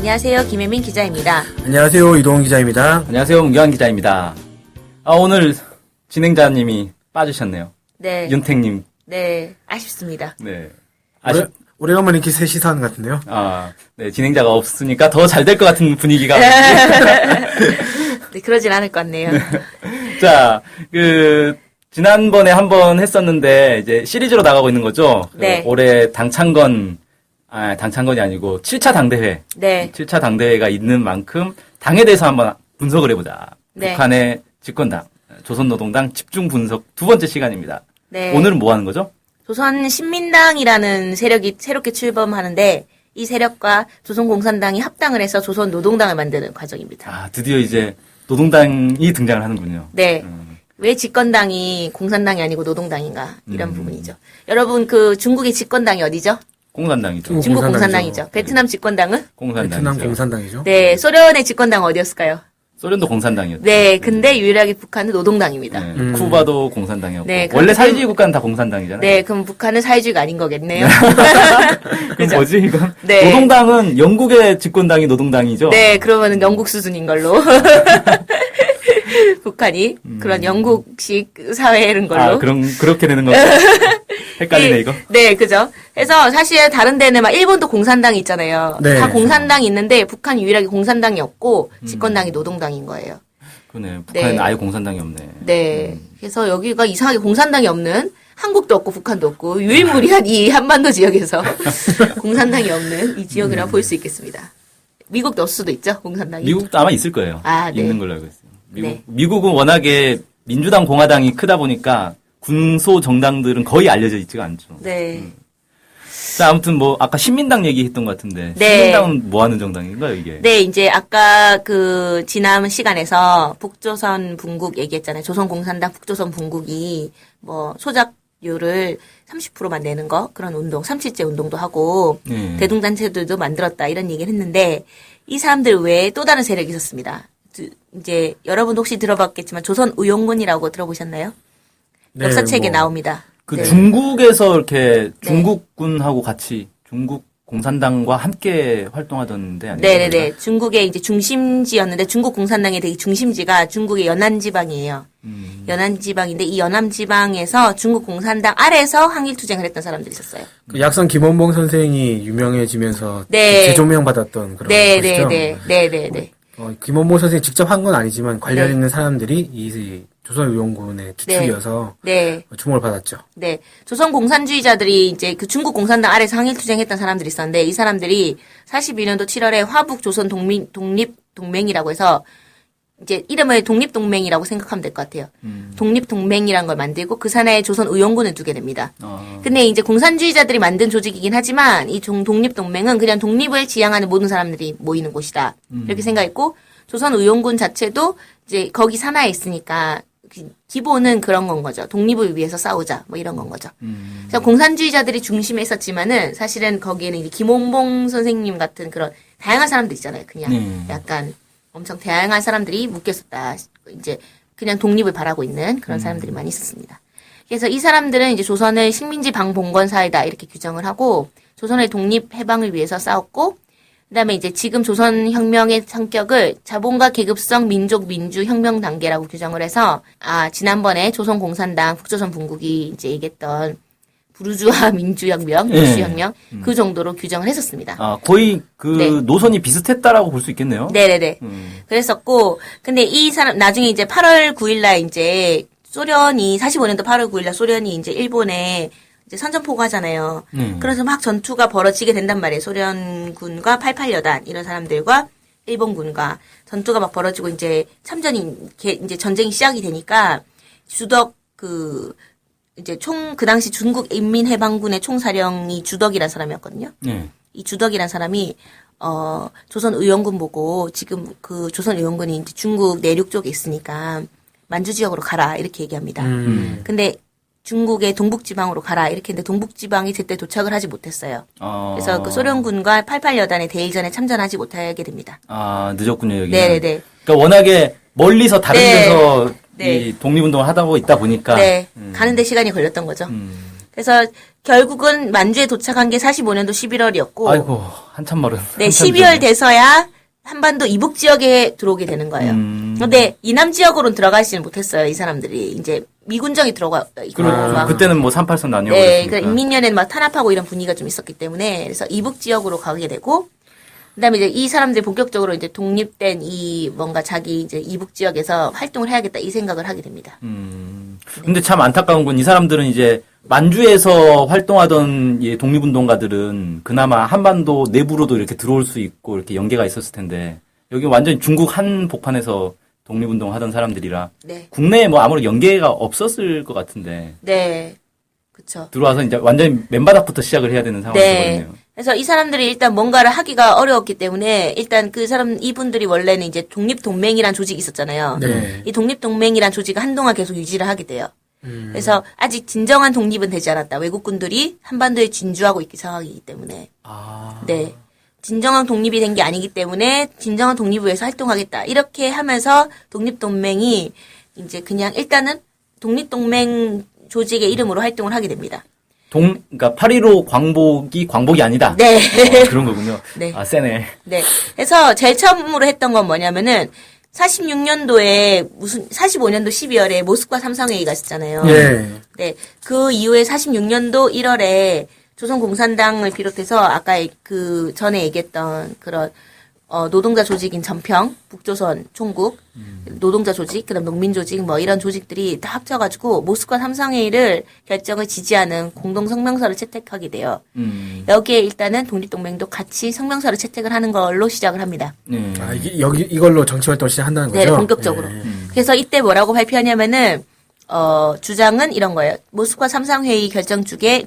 안녕하세요. 김혜민 기자입니다. 안녕하세요. 이동훈 기자입니다. 안녕하세요. 문경환 기자입니다. 오늘 진행자님이 빠지셨네요. 네. 윤택님. 네. 아쉽습니다. 네. 오래간만에 이렇게 셋이 사는 것 같은데요. 네. 진행자가 없으니까 더 잘 될 것 같은 분위기가. 네, 그러진 않을 것 같네요. 자, 지난번에 한번 했었는데, 이제 시리즈로 나가고 있는 거죠? 네. 올해 당찬건이 아니고 7차 당대회. 네. 7차 당대회가 있는 만큼 당에 대해서 한번 분석을 해보자. 네. 북한의 집권당, 조선노동당 집중 분석 두 번째 시간입니다. 네. 오늘은 뭐 하는 거죠? 조선신민당이라는 세력이 새롭게 출범하는데 이 세력과 조선공산당이 합당을 해서 조선노동당을 만드는 과정입니다. 드디어 이제 노동당이 등장을 하는군요. 네. 왜 집권당이 공산당이 아니고 노동당인가 이런 부분이죠. 여러분 중국의 집권당이 어디죠? 공산당이죠. 중국 공산당이죠. 베트남 집권당은? 공산당이죠. 베트남 공산당이죠. 네. 소련의 집권당은 어디였을까요? 소련도 공산당이었죠. 네. 근데 유일하게 북한은 노동당입니다. 네. 쿠바도 공산당이었고. 네, 원래 사회주의 국가는 다 공산당이잖아요. 네. 그럼 북한은 사회주의가 아닌 거겠네요. 그럼 그죠? 뭐지 이건? 네. 노동당은 영국의 집권당이 노동당이죠. 네. 그러면은 영국 수준인 걸로. 북한이 그런 영국식 사회인 걸로. 그렇게 되는 건가? 헷갈리네, 이거. 네, 그죠. 그래서 사실 다른 데는 막 일본도 공산당이 있잖아요. 네. 다 공산당이 있는데 북한이 유일하게 공산당이 없고 집권당이 노동당인 거예요. 그러네. 북한은 네. 아예 공산당이 없네. 네. 그래서 여기가 이상하게 공산당이 없는 한국도 없고 북한도 없고 유일무이한 이 한반도 지역에서 공산당이 없는 이 지역이라고 볼 수 있겠습니다. 미국도 없을 수도 있죠, 공산당이. 미국도 아마 있을 거예요. 네. 있는 걸로 알고 있어요. 네. 미국은 워낙에 민주당, 공화당이 크다 보니까 군소 정당들은 거의 알려져 있지가 않죠. 네. 자, 아무튼 아까 신민당 얘기했던 것 같은데. 네. 신민당은 뭐 하는 정당인가요, 이게? 네, 이제 아까 지난 시간에서 북조선 분국 얘기했잖아요. 조선공산당 북조선 분국이 소작료를 30%만 내는 거, 그런 운동, 삼칠제 운동도 하고, 네. 대동단체들도 만들었다, 이런 얘기를 했는데, 이 사람들 외에 또 다른 세력이 있었습니다. 이제 여러분 혹시 들어봤겠지만, 조선의용군이라고 들어보셨나요? 네, 역사책에 나옵니다. 네. 중국에서 이렇게 중국군하고 같이 중국 공산당과 함께 활동하던 데 아니에요? 네네네. 중국의 이제 중심지였는데 중국 공산당의 되게 중심지가 중국의 연안지방이에요. 연안지방인데 이 연안지방에서 중국 공산당 아래서 항일투쟁을 했던 사람들이 있었어요. 그 약선 김원봉 선생이 유명해지면서 네. 재조명 받았던 그런 것이죠. 네네네. 김원봉 선생이 직접 한 건 아니지만 관련 네. 있는 사람들이 이 조선의용군의 주축이어서 네. 주목을 받았죠. 네. 조선 공산주의자들이 이제 중국 공산당 아래서 항일투쟁했던 사람들이 있었는데 이 사람들이 42년도 7월에 화북 조선 독립동맹이라고 해서 이제 이름을 독립동맹이라고 생각하면 될 것 같아요. 독립동맹이라는 걸 만들고 그 산하에 조선의용군을 두게 됩니다. 근데 이제 공산주의자들이 만든 조직이긴 하지만 이 독립동맹은 그냥 독립을 지향하는 모든 사람들이 모이는 곳이다. 이렇게 생각했고 조선의용군 자체도 이제 거기 산하에 있으니까 기본은 그런 건 거죠. 독립을 위해서 싸우자. 이런 건 거죠. 그래서 공산주의자들이 중심에 있었지만은 사실은 거기에는 이제 김홍봉 선생님 같은 그런 다양한 사람들 있잖아요. 그냥 약간 엄청 다양한 사람들이 묶였었다. 이제 그냥 독립을 바라고 있는 그런 사람들이 많이 있었습니다. 그래서 이 사람들은 이제 조선을 식민지 방봉건 사회다 이렇게 규정을 하고 조선의 독립 해방을 위해서 싸웠고 그다음에 이제 지금 조선혁명의 성격을 자본가 계급성 민족 민주 혁명 단계라고 규정을 해서 지난번에 조선공산당 북조선 분국이 이제 얘기했던 부르주아 민주혁명, 민주혁명 그 정도로 규정을 했었습니다. 거의 네. 노선이 비슷했다라고 볼 수 있겠네요. 네네네. 그랬었고 근데 이 사람 나중에 이제 8월 9일날 이제 소련이 45년도 8월 9일날 소련이 이제 일본에 이제 선전포고 하잖아요. 그래서 막 전투가 벌어지게 된단 말이에요. 소련군과 88여단 이런 사람들과 일본군과 전투가 막 벌어지고 이제 이제 전쟁이 시작이 되니까 주덕 이제 그 당시 중국 인민해방군의 총사령이 주덕이라는 사람이었거든요. 이 주덕이라는 사람이 조선의용군 보고 지금 그 조선의용군이 이제 중국 내륙 쪽에 있으니까 만주 지역으로 가라 이렇게 얘기합니다. 근데 중국의 동북지방으로 가라 이렇게 했는데 동북지방이 제때 도착을 하지 못했어요. 그래서 그 소련군과 88여단의 대일전에 참전하지 못하게 됩니다. 늦었군요, 여기. 네네네. 그러니까 워낙에 멀리서 다른 네. 데서 네. 이 독립운동을 하다 있다 보니까. 네. 가는데 시간이 걸렸던 거죠. 그래서 결국은 만주에 도착한 게 45년도 11월이었고. 아이고, 한참 멀은. 네, 한참 12월 전에. 돼서야 한반도 이북 지역에 들어오게 되는 거예요. 근데 이남 지역으로는 들어가지는 못했어요, 이 사람들이. 이제 미군정이 들어가 있고. 막. 그때는 뭐 38선 나뉘어 네, 버렸으니까. 그러니까 인민연회는 막 탄압하고 이런 분위기가 좀 있었기 때문에 그래서 이북 지역으로 가게 되고 그다음에 이제 이 사람들이 본격적으로 이제 독립된 이 뭔가 자기 이제 이북 지역에서 활동을 해야겠다 이 생각을 하게 됩니다. 근데 참 안타까운 건 이 사람들은 이제 만주에서 활동하던 이 독립운동가들은 그나마 한반도 내부로도 이렇게 들어올 수 있고 이렇게 연계가 있었을 텐데 여기 완전히 중국 한복판에서 독립운동 하던 사람들이라 네, 국내에 뭐 아무런 연계가 없었을 것 같은데 네, 그렇죠. 들어와서 이제 완전히 맨바닥부터 시작을 해야 되는 상황이 네. 되거든요. 그래서 이 사람들이 일단 뭔가를 하기가 어려웠기 때문에 일단 이분들이 원래는 이제 독립동맹이란 조직이 있었잖아요. 네. 이 독립동맹이란 조직을 한동안 계속 유지를 하게 돼요. 그래서 아직 진정한 독립은 되지 않았다. 외국군들이 한반도에 진주하고 있기 상황이기 때문에. 아, 네. 진정한 독립이 된 게 아니기 때문에 진정한 독립을 위해서 활동하겠다. 이렇게 하면서 독립동맹이 이제 그냥 일단은 독립동맹 조직의 이름으로 활동을 하게 됩니다. 그러니까 8.15 광복이 아니다. 네. 그런 거군요. 네. 아, 세네. 네. 그래서 제일 처음으로 했던 건 뭐냐면은 46년도에 45년도 12월에 모스크바 삼상회의가 있었잖아요. 예. 네. 그 이후에 46년도 1월에 조선공산당을 비롯해서 아까 그 전에 얘기했던 그런 노동자 조직인 전평, 북조선 총국, 노동자 조직, 그다음 농민 조직 뭐 이런 조직들이 다 합쳐가지고 모스크바 삼상회의를 결정을 지지하는 공동 성명서를 채택하게 돼요. 여기에 일단은 독립동맹도 같이 성명서를 채택을 하는 걸로 시작을 합니다. 네. 아, 이걸로 정치활동 시작한다는 거죠? 네, 본격적으로. 예. 그래서 이때 뭐라고 발표하냐면은 주장은 이런 거예요. 모스크바 삼상회의 결정 중에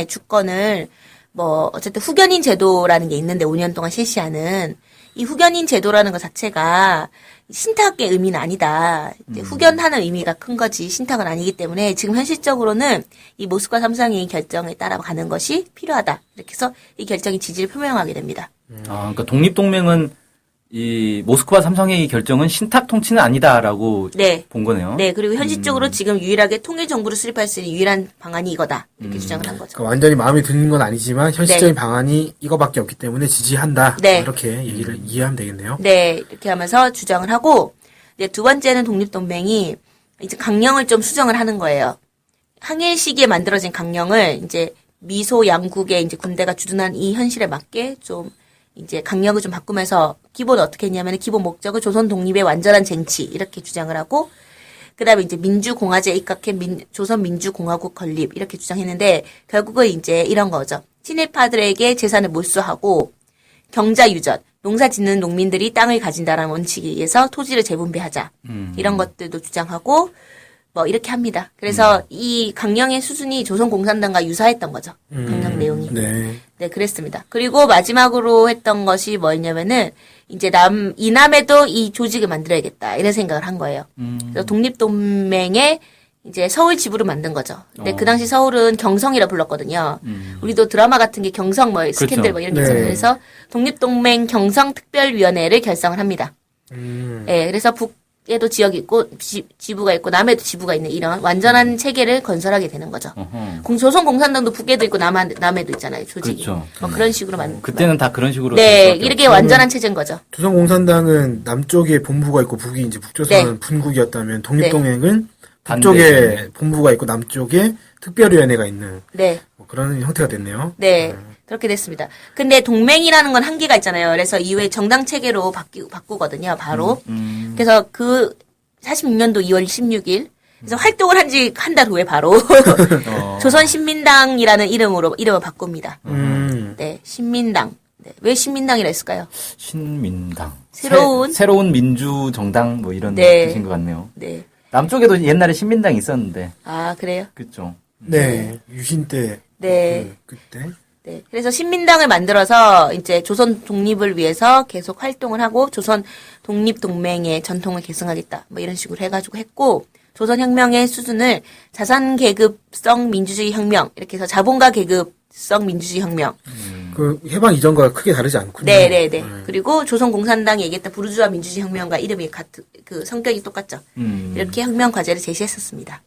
주권을 뭐 어쨌든 후견인 제도라는 게 있는데 5년 동안 실시하는 이 후견인 제도라는 것 자체가 신탁의 의미는 아니다. 이제 후견하는 의미가 큰 거지 신탁은 아니기 때문에 지금 현실적으로는 이 모스크바 삼상회의 결정에 따라가는 것이 필요하다. 이렇게 해서 이 결정이 지지를 표명하게 됩니다. 아, 그러니까 독립동맹은 이 모스크바 삼상회의 결정은 신탁 통치는 아니다라고 네. 본 거네요. 네, 그리고 현실적으로 지금 유일하게 통일 정부를 수립할 수 있는 유일한 방안이 이거다. 이렇게 주장을 한 거죠. 그러니까 완전히 마음에 드는 건 아니지만 현실적인 방안이 이거밖에 없기 때문에 지지한다. 네. 이렇게 얘기를 이해하면 되겠네요. 네, 이렇게 하면서 주장을 하고 이제 두 번째는 독립동맹이 이제 강령을 좀 수정을 하는 거예요. 항일 시기에 만들어진 강령을 이제 미소 양국의 이제 군대가 주둔한 이 현실에 맞게 좀 이제 강령을 좀 바꾸면서 기본 어떻게 했냐면 기본 목적을 조선 독립의 완전한 쟁취 이렇게 주장을 하고 그다음에 이제 민주공화제에 입각해 조선 민주공화국 건립 이렇게 주장했는데 결국은 이제 이런 거죠. 친일파들에게 재산을 몰수하고 경자 유전, 농사 짓는 농민들이 땅을 가진다라는 원칙에 의해서 토지를 재분배하자 이런 것들도 주장하고 뭐 이렇게 합니다. 그래서 이 강령의 수준이 조선 공산당과 유사했던 거죠. 강령 내용이. 네. 네, 그랬습니다. 그리고 마지막으로 했던 것이 뭐였냐면은, 이제 이남에도 이 조직을 만들어야겠다. 이런 생각을 한 거예요. 그래서 독립동맹에 이제 서울 지부를 만든 거죠. 근데 그 당시 서울은 경성이라 불렀거든요. 우리도 드라마 같은 게 경성 뭐 스캔들 뭐 이런 게 네. 있잖아요. 그래서 독립동맹 경성특별위원회를 결성을 합니다. 네, 그래서 북에도 지역이 있고 지부가 있고 남에도 지부가 있는 이런 완전한 체계를 건설하게 되는 거죠. 조선 공산당도 북에도 있고 남에도 있잖아요. 조직이. 그렇죠. 뭐 그런 식으로 만든. 그때는 다 그런 식으로. 네, 될 수밖에 이렇게 완전한 체제인 거죠. 조선공산당은 남쪽에 본부가 있고 북이 이제 북조선 네. 분국이었다면 독립동맹은 반대. 북쪽에 본부가 있고 남쪽에 특별위원회가 있는 네. 뭐 그런 형태가 됐네요. 네. 그렇게 됐습니다. 근데 동맹이라는 건 한계가 있잖아요. 그래서 이후에 정당 체계로 바꾸거든요. 바로. 그래서 그 46년도 2월 16일 그래서 활동을 한 지 한 달 후에 바로 조선신민당이라는 이름을 바꿉니다. 네, 신민당. 네, 왜 신민당이라 했을까요? 신민당. 새로운 민주 정당 뭐 이런 네. 뜻인 것 같네요. 네. 남쪽에도 옛날에 신민당이 있었는데. 아, 그래요? 그렇죠. 네. 유신 때. 네. 그때. 네. 그래서 신민당을 만들어서 이제 조선 독립을 위해서 계속 활동을 하고 조선 독립동맹의 전통을 계승하겠다. 뭐 이런 식으로 해가지고 했고 조선 혁명의 수준을 자산 계급성 민주주의 혁명 이렇게 해서 자본가 계급성 민주주의 혁명. 그 해방 이전과 크게 다르지 않군요. 네네네. 그리고 조선 공산당이 얘기했던 부르주아 민주주의 혁명과 이름이 같은 그 성격이 똑같죠. 이렇게 혁명 과제를 제시했었습니다.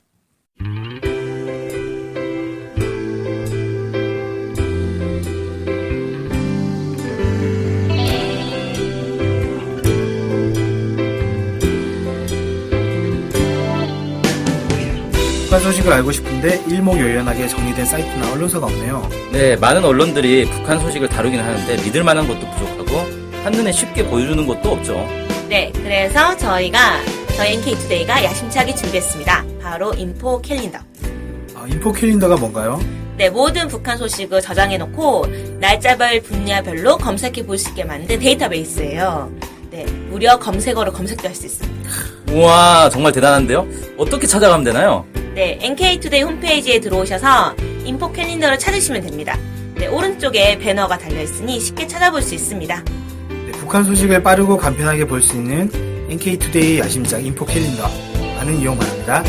북한 소식을 알고 싶은데 일목요연하게 정리된 사이트나 언론사가 없네요. 네, 많은 언론들이 북한 소식을 다루긴 하는데 믿을 만한 것도 부족하고 한눈에 쉽게 보여주는 것도 없죠. 네, 그래서 저희 NK투데이가 야심차게 준비했습니다. 바로 인포 캘린더. 인포 캘린더가 뭔가요? 네, 모든 북한 소식을 저장해놓고 날짜별 분야별로 검색해 볼 수 있게 만든 데이터베이스예요. 네, 무려 검색어로 검색도 할 수 있습니다. 우와, 정말 대단한데요? 어떻게 찾아가면 되나요? 네, NK투데이 홈페이지에 들어오셔서 인포 캘린더를 찾으시면 됩니다. 네, 오른쪽에 배너가 달려있으니 쉽게 찾아볼 수 있습니다. 네, 북한 소식을 빠르고 간편하게 볼 수 있는 NK투데이 야심작 인포 캘린더. 많은 이용 바랍니다.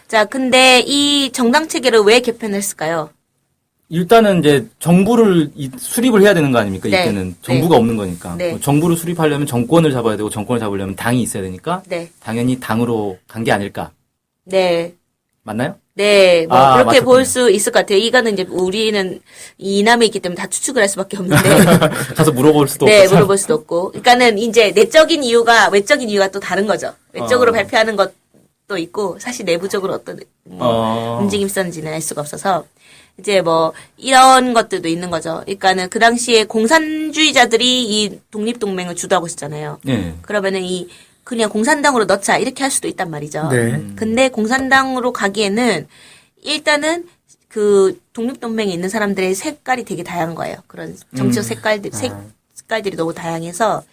자, 근데 이 정당 체계를 왜 개편했을까요? 일단은 이제 정부를 수립을 해야 되는 거 아닙니까? 네. 이때는 정부가 없는 거니까. 네. 정부를 수립하려면 정권을 잡아야 되고 정권을 잡으려면 당이 있어야 되니까 네. 당연히 당으로 간 게 아닐까. 네. 맞나요? 네, 뭐 아, 그렇게 맞췄군요. 볼 수 있을 것 같아요. 이거는 이제 우리는 이남에 있기 때문에 다 추측을 할 수밖에 없는데. 가서 물어볼 수도 네, 없고. 물어볼 수도 없고. 그러니까는 이제 외적인 이유가 또 다른 거죠. 외적으로 발표하는 것도 있고 사실 내부적으로 어떤 움직임이 있었는지는 알 수가 없어서 이제 뭐 이런 것들도 있는 거죠. 그러니까는 그 당시에 공산주의자들이 이 독립동맹을 주도하고 있었잖아요. 네. 그러면은 그냥 공산당으로 넣자 이렇게 할 수도 있단 말이죠. 네. 근데 공산당으로 가기에는 일단은 그 독립동맹에 있는 사람들의 색깔이 되게 다양한 거예요. 그런 정치적 색깔들이 너무 다양해서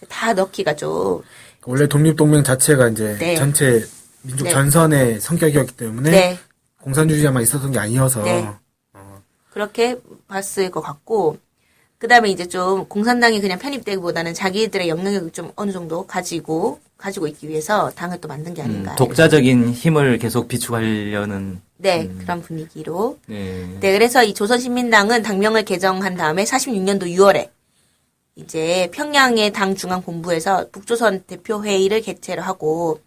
다 넣기가 좀 원래 독립동맹 자체가 이제 네. 전체 민족 네. 전선의 성격이었기 때문에 네. 공산주의자만 있었던 게 아니어서 네. 그렇게 봤을 것 같고 그 다음에 이제 좀 공산당이 그냥 편입되기보다는 자기들의 영향력을 좀 어느 정도 가지고 있기 위해서 당을 또 만든 게 아닌가. 독자적인 힘을 계속 비축하려는. 네, 그런 분위기로. 네. 네, 그래서 이 조선신민당은 당명을 개정한 다음에 46년도 6월에 이제 평양의 당 중앙본부에서 북조선 대표회의를 개최를 하고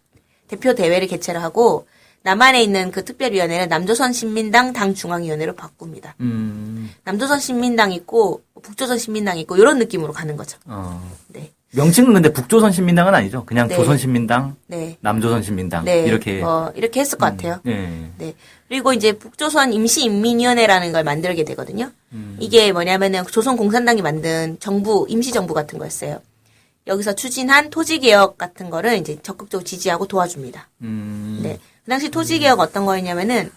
대표 대회를 개최를 하고 남한에 있는 그 특별위원회는 남조선 신민당 당 중앙위원회로 바꿉니다. 남조선 신민당 있고 북조선 신민당 있고 이런 느낌으로 가는 거죠. 네. 명칭은 근데 북조선 신민당은 아니죠. 그냥 네. 조선 신민당, 네. 남조선 신민당 네. 이렇게. 이렇게 했을 것 같아요. 네. 네. 그리고 이제 북조선 임시인민위원회라는 걸 만들게 되거든요. 이게 뭐냐면은 조선 공산당이 만든 임시정부 같은 거였어요. 여기서 추진한 토지개혁 같은 거를 이제 적극적으로 지지하고 도와줍니다. 네. 그 당시 토지개혁 어떤 거였냐면은,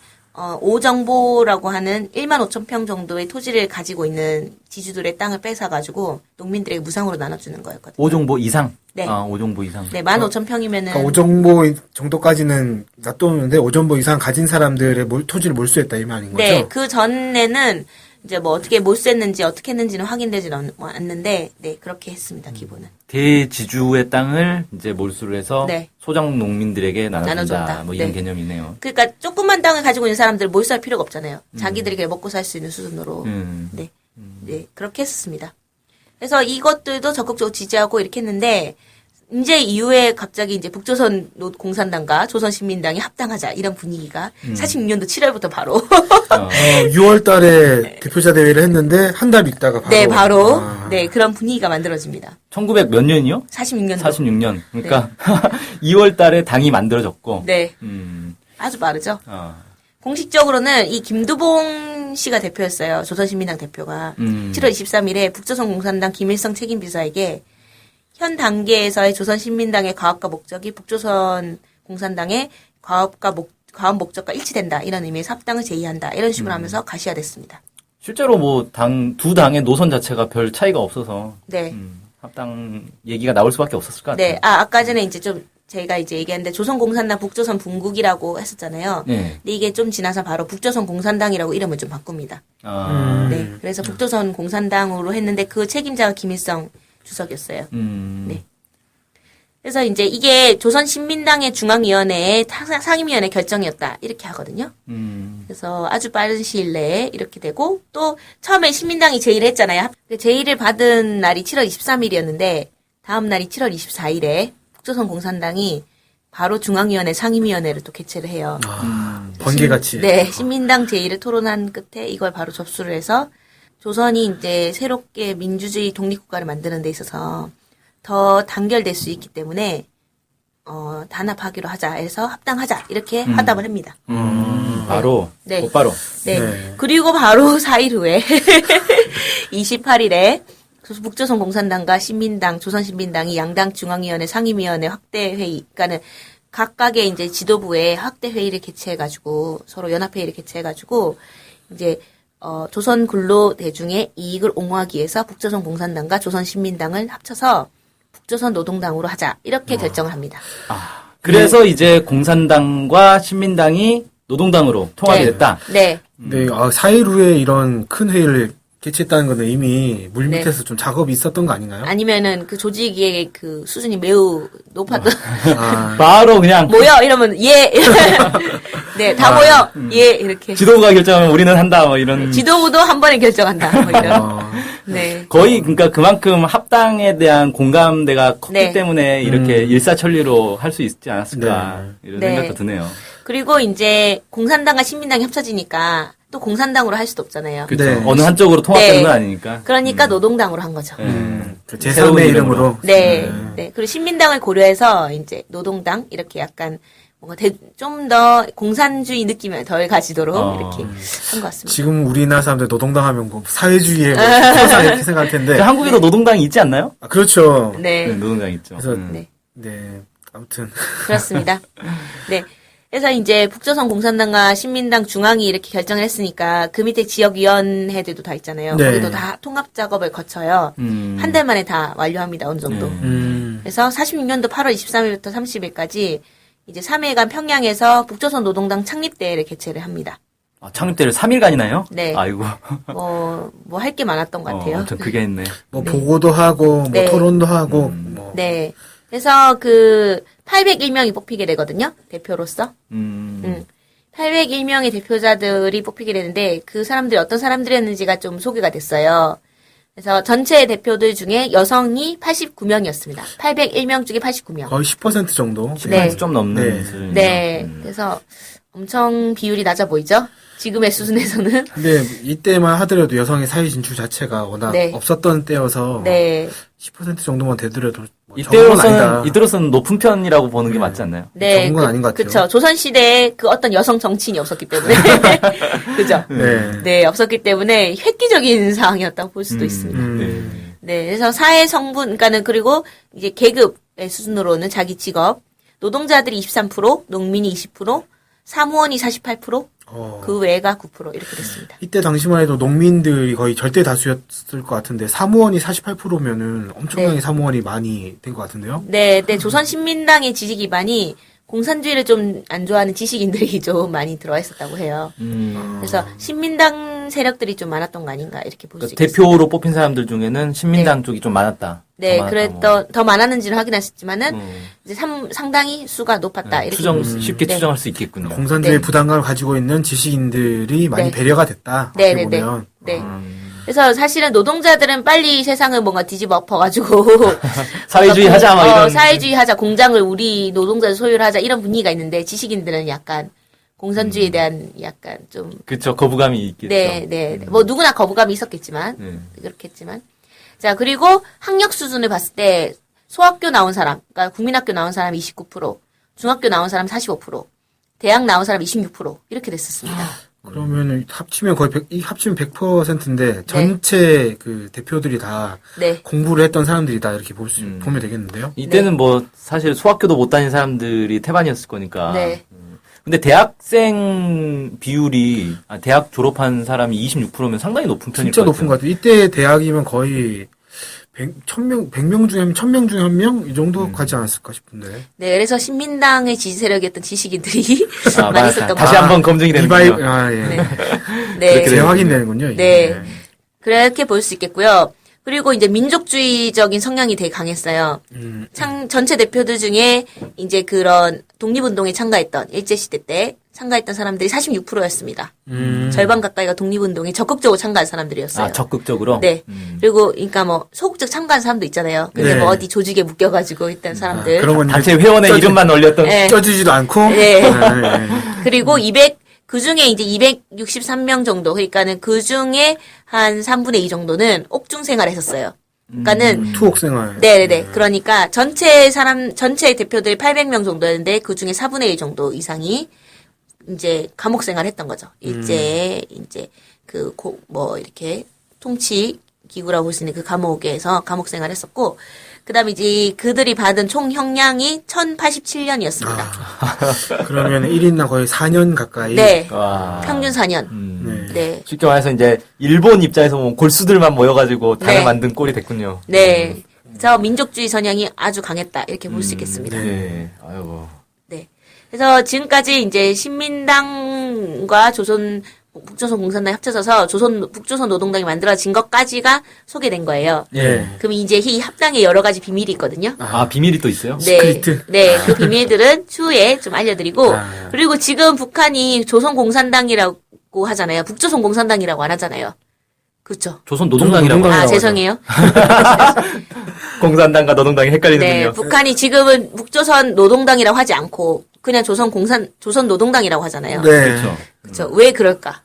오정보라고 하는 1만 5천 평 정도의 토지를 가지고 있는 지주들의 땅을 뺏어가지고 농민들에게 무상으로 나눠주는 거였거든요. 오종보 이상? 네. 오종보 이상. 네, 1만 5천 평이면은. 그러니까 오정보 정도까지는 놔뒀는데 오정보 이상 가진 사람들의 토지를 몰수했다 이 말인 거죠? 네, 그 전에는 이제 뭐 어떻게 몰수했는지 어떻게 했는지는 확인되지는 않는데, 네, 그렇게 했습니다, 기본은. 대지주의 땅을 이제 몰수를 해서 네. 소장 농민들에게 나눠준다. 나눠줬다. 뭐 이런 네. 개념이네요. 그러니까 조그만 땅을 가지고 있는 사람들 몰수할 필요가 없잖아요. 자기들이 그냥 먹고 살 수 있는 수준으로. 네. 네, 그렇게 했었습니다. 그래서 이것들도 적극적으로 지지하고 이렇게 했는데, 이제 이후에 갑자기 이제 북조선 공산당과 조선신민당이 합당하자 이런 분위기가 46년도 7월부터 바로 6월 달에 대표자 대회를 했는데 한 달 있다가 바로. 네, 바로 네, 그런 분위기가 만들어집니다. 1900 몇 년이요? 46년도. 46년. 그러니까 2월 달에 당이 만들어졌고. 네. 아주 빠르죠. 공식적으로는 이 김두봉 씨가 대표였어요. 조선신민당 대표가. 7월 23일에 북조선 공산당 김일성 책임비서에게 현 단계에서의 조선신민당의 과업과 목적이 북조선 공산당의 과업 목적과 일치된다. 이런 의미에서 합당을 제의한다. 이런 식으로 하면서 가시화됐습니다. 실제로 뭐 두 당의 노선 자체가 별 차이가 없어서 네. 합당 얘기가 나올 수밖에 없었을 것 같아요. 네. 아까 전에 이제 좀 제가 이제 얘기했는데 조선 공산당 북조선 분국이라고 했었잖아요. 네. 근데 이게 좀 지나서 바로 북조선 공산당이라고 이름을 좀 바꿉니다. 네. 그래서 북조선 공산당으로 했는데 그 책임자가 김일성 주석이었어요. 네. 그래서 이제 이게 조선신민당의 중앙위원회의 상임위원회 결정이었다. 이렇게 하거든요. 그래서 아주 빠른 시일 내에 이렇게 되고 또 처음에 신민당이 제의를 했잖아요. 제의를 받은 날이 7월 23일이었는데 다음 날이 7월 24일에 북조선 공산당이 바로 중앙위원회 상임위원회를 또 개최를 해요. 번개같이. 네, 신민당 제의를 토론한 끝에 이걸 바로 접수를 해서 조선이 이제 새롭게 민주주의 독립국가를 만드는 데 있어서 더 단결될 수 있기 때문에 단합하기로 하자 해서 합당하자 이렇게 합담을 합니다. 바로 네. 곧바로. 네. 네. 그리고 바로 4일 후에 28일에 북조선 공산당과 신민당, 조선신민당이 양당 중앙위원회 상임위원회 확대 회의, 그러니까는 각각의 이제 지도부에 확대 회의를 개최해가지고 서로 연합회의를 개최해가지고 이제 조선 근로 대중의 이익을 옹호하기 위해서 북조선 공산당과 조선신민당을 합쳐서 북조선 노동당으로 하자 이렇게 결정을 합니다. 그래서 이제 공산당과 신민당이 노동당으로 통합이 네. 됐다. 네, 네, 4일 후에 이런 큰 회의를 개최했다는 거는 이미 물밑에서 좀 작업이 있었던 거 아닌가요? 아니면은 그 조직의 그 수준이 매우 높았던 바로 그냥 모여 이러면 예, 네, 다 모여 예 이렇게 지도부가 결정하면 우리는 한다 뭐 이런. 지도부도 한 번에 결정한다 뭐 이런. 네. 거의 그러니까 그만큼 합당에 대한 공감대가 컸기 네. 때문에 이렇게 일사천리로 할 수 있지 않았을까 이런 네. 생각도 드네요. 그리고 이제 공산당과 신민당이 합쳐지니까 또 공산당으로 할 수도 없잖아요. 그렇죠. 네. 어느 한쪽으로 통합되는 네. 건 아니니까. 그러니까 노동당으로 한 거죠. 그 새로운 제3의 이름으로. 네, 네. 그리고 신민당을 고려해서 이제 노동당 이렇게 약간 뭔가 좀 더 공산주의 느낌을 덜 가지도록 이렇게 한 것 같습니다. 지금 우리나라 사람들 노동당 하면 뭐 사회주의의 표사 이렇게 생각할 텐데. 한국에도 노동당이 있지 않나요? 그렇죠. 네, 네, 노동당 있죠. 그래서 네. 네, 아무튼 그렇습니다. 네. 그래서 이제 북조선 공산당과 신민당 중앙이 이렇게 결정을 했으니까 그 밑에 지역위원회들도 다 있잖아요. 네. 거기도 다 통합 작업을 거쳐요. 한 달 만에 다 완료합니다. 어느 정도. 그래서 46년도 8월 23일부터 30일까지 이제 3일간 평양에서 북조선 노동당 창립대회를 개최를 합니다. 창립대를 3일간이나요? 네. 아이고. 뭐 할 게 많았던 것 같아요. 엄청 크게 했네. 뭐 보고도 하고 뭐 네. 토론도 하고 뭐 네. 그래서 그 801명이 뽑히게 되거든요. 대표로서. 801명의 대표자들이 뽑히게 되는데 그 사람들이 어떤 사람들이었는지가 좀 소개가 됐어요. 그래서 전체 대표들 중에 여성이 89명이었습니다. 801명 중에 89명. 거의 10% 정도. 네. 좀 넘는 네. 수준이죠. 네. 그래서 엄청 비율이 낮아 보이죠? 지금의 수준에서는. 근데 이때만 하더라도 여성의 사회 진출 자체가 워낙 네. 없었던 때여서 네. 10% 정도만 되더라도 뭐 적은 건 아니다. 이때로서는 높은 편이라고 보는 게 맞지 않나요? 네. 적은 건 아닌 것 같아요. 그쵸. 조선시대에 그 어떤 여성 정치인이 없었기 때문에. 그죠? 네. 네, 없었기 때문에 획기적인 상황이었다고 볼 수도 있습니다. 네, 그래서 사회 성분, 그러니까는 그리고 이제 계급의 수준으로는 자기 직업, 노동자들이 23%, 농민이 20%, 사무원이 48%, 그 외가 9% 이렇게 됐습니다. 이때 당시만 해도 농민들이 거의 절대 다수였을 것 같은데 사무원이 48%면은 엄청나게 네. 사무원이 많이 된 것 같은데요. 네, 네, 조선신민당의 지지 기반이 공산주의를 좀 안 좋아하는 지식인들이 좀 많이 들어와 있었다고 해요. 그래서 신민당 세력들이 좀 많았던 거 아닌가 이렇게 볼 수 그러니까 있습니다. 대표로 뽑힌 사람들 중에는 신민당 쪽이 좀 많았다. 네, 더 많았다, 그랬던 더 많았는지는 확인했지만은 이제 상당히 수가 높았다 이렇게 쉽게 네. 추정할 수 있겠군요. 공산주의 네. 부담감을 가지고 있는 지식인들이 많이 네. 배려가 됐다. 네, 어떻게 네, 네. 보면. 네. 그래서 사실은 노동자들은 빨리 세상을 뭔가 뒤집어 엎어가지고 사회주의 하자 막 이런. 사회주의 하자, 공장을 우리 노동자들 소유를 하자 이런 분위기가 있는데 지식인들은 약간 공산주의에 대한 약간 좀 그렇죠. 거부감이 있겠죠. 네, 네. 뭐 누구나 거부감이 있었겠지만 그렇겠지만 자 그리고 학력 수준을 봤을 때 소학교 나온 사람, 그러니까 국민학교 나온 사람 29%, 중학교 나온 사람 45%, 대학 나온 사람 26% 이렇게 됐었습니다. 그러면은 합치면 거의 합치면 100%인데 전체 그 대표들이 다 네. 공부를 했던 사람들이다 이렇게 보면 되겠는데요. 이때는 뭐 사실 소학교도 못 다닌 사람들이 태반이었을 거니까. 네. 근데 대학생 비율이 대학 졸업한 사람이 26%면 상당히 높은 편일 진짜 것 높은 같아요. 것 같아요. 이때 대학이면 거의 100명 중에 1000명 중에 1명? 이 정도 가지 않았을까 싶은데. 네, 그래서 신민당의 지지 세력이었던 지식인들이 많이 맞아. 있었던 다시 거. 한번 검증이 리바이, 되는군요. 예. 네. 재확인되는군요. 이게. 네. 그렇게 볼 수 있겠고요. 그리고 이제 민족주의적인 성향이 되게 강했어요. 전체 대표들 중에 이제 그런 독립운동에 참가했던 일제시대 때 참가했던 사람들이 46%였습니다. 절반 가까이가 독립운동에 적극적으로 참가한 사람들이었어요. 아, 적극적으로? 네. 그리고, 그러니까 뭐, 소극적 참가한 사람도 있잖아요. 근데 네. 뭐 어디 조직에 묶여가지고 있던 사람들. 그런 건 단체 회원의 이름만 올렸던. 네. 쪄주지도 않고. 네. 네. 그리고 그 중에 이제 263명 정도, 그러니까는 그 중에 한 3분의 2 정도는 옥중 생활을 했었어요. 그러니까는, 투옥 생활. 네네네. 그러니까 전체 대표들이 800명 정도였는데 그 중에 4분의 1 정도 이상이 이제 감옥 생활을 했던 거죠. 이제 이렇게 통치 기구라고 볼 수 있는 그 감옥에서 감옥 생활을 했었고, 그 다음에 이제 그들이 받은 총 형량이 1087년이었습니다. 그러면 1인당 거의 4년 가까이. 네. 와. 평균 4년. 네. 네. 쉽게 말해서 이제 일본 입장에서 보면 골수들만 모여가지고 당을 네. 만든 꼴이 됐군요. 네. 그래서 민족주의 성향이 아주 강했다. 이렇게 볼 수 있겠습니다. 네. 아이고. 네. 그래서 지금까지 이제 신민당과 북조선 공산당이 합쳐져서 북조선 노동당이 만들어진 것까지가 소개된 거예요. 예. 그럼 이제 이 합당에 여러 가지 비밀이 있거든요. 아, 비밀이 또 있어요? 네. 시크릿. 네. 그 비밀들은 추후에 좀 알려드리고, 아. 그리고 지금 북한이 조선공산당이라고 하잖아요. 북조선 공산당이라고 안 하잖아요. 그렇죠. 조선 노동당이라고. 노동당. 아, 하죠. 죄송해요. 공산당과 노동당이 헷갈리는군요. 네. 북한이 지금은 북조선 노동당이라고 하지 않고, 그냥 조선 노동당이라고 하잖아요. 네. 그렇죠. 그렇죠. 왜 그럴까?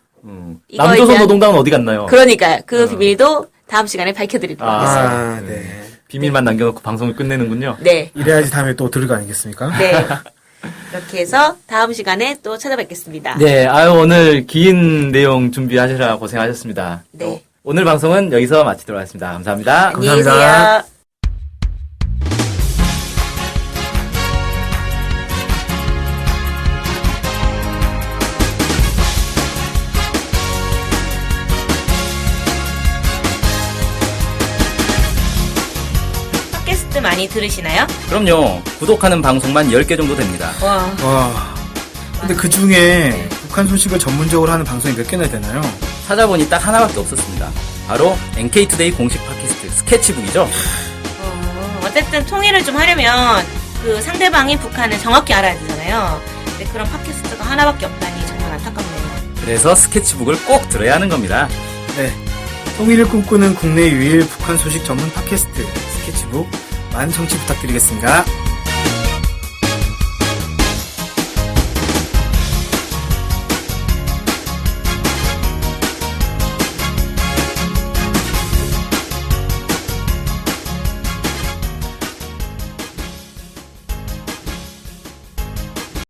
이거에 남조선 대한- 노동당은 어디 갔나요? 그러니까 그 비밀도 다음 시간에 밝혀드리도록 하겠습니다. 아, 네. 비밀만 남겨놓고 방송을 끝내는군요. 네. 이래야지 다음에 또 들을 거 아니겠습니까? 네. 이렇게 해서 다음 시간에 또 찾아뵙겠습니다. 네, 아유, 오늘 긴 내용 준비하시느라 고생하셨습니다. 네. 또 오늘 방송은 여기서 마치도록 하겠습니다. 감사합니다. 안녕히 감사합니다. 계세요. 팟캐스트 많이 들으시나요? 그럼요. 구독하는 방송만 10개 정도 됩니다. 와. 와. 근데 그 중에 북한 소식을 전문적으로 하는 방송이 몇 개나 되나요? 찾아보니 딱 하나밖에 없었습니다. 바로 NK투데이 공식 팟캐스트 스케치북이죠. 어쨌든 통일을 좀 하려면 그 상대방이 북한을 정확히 알아야 되잖아요. 근데 그런 팟캐스트가 하나밖에 없다니 정말 안타깝네요. 그래서 스케치북을 꼭 들어야 하는 겁니다. 네. 통일을 꿈꾸는 국내 유일 북한 소식 전문 팟캐스트 스케치북 많은 청취 부탁드리겠습니다.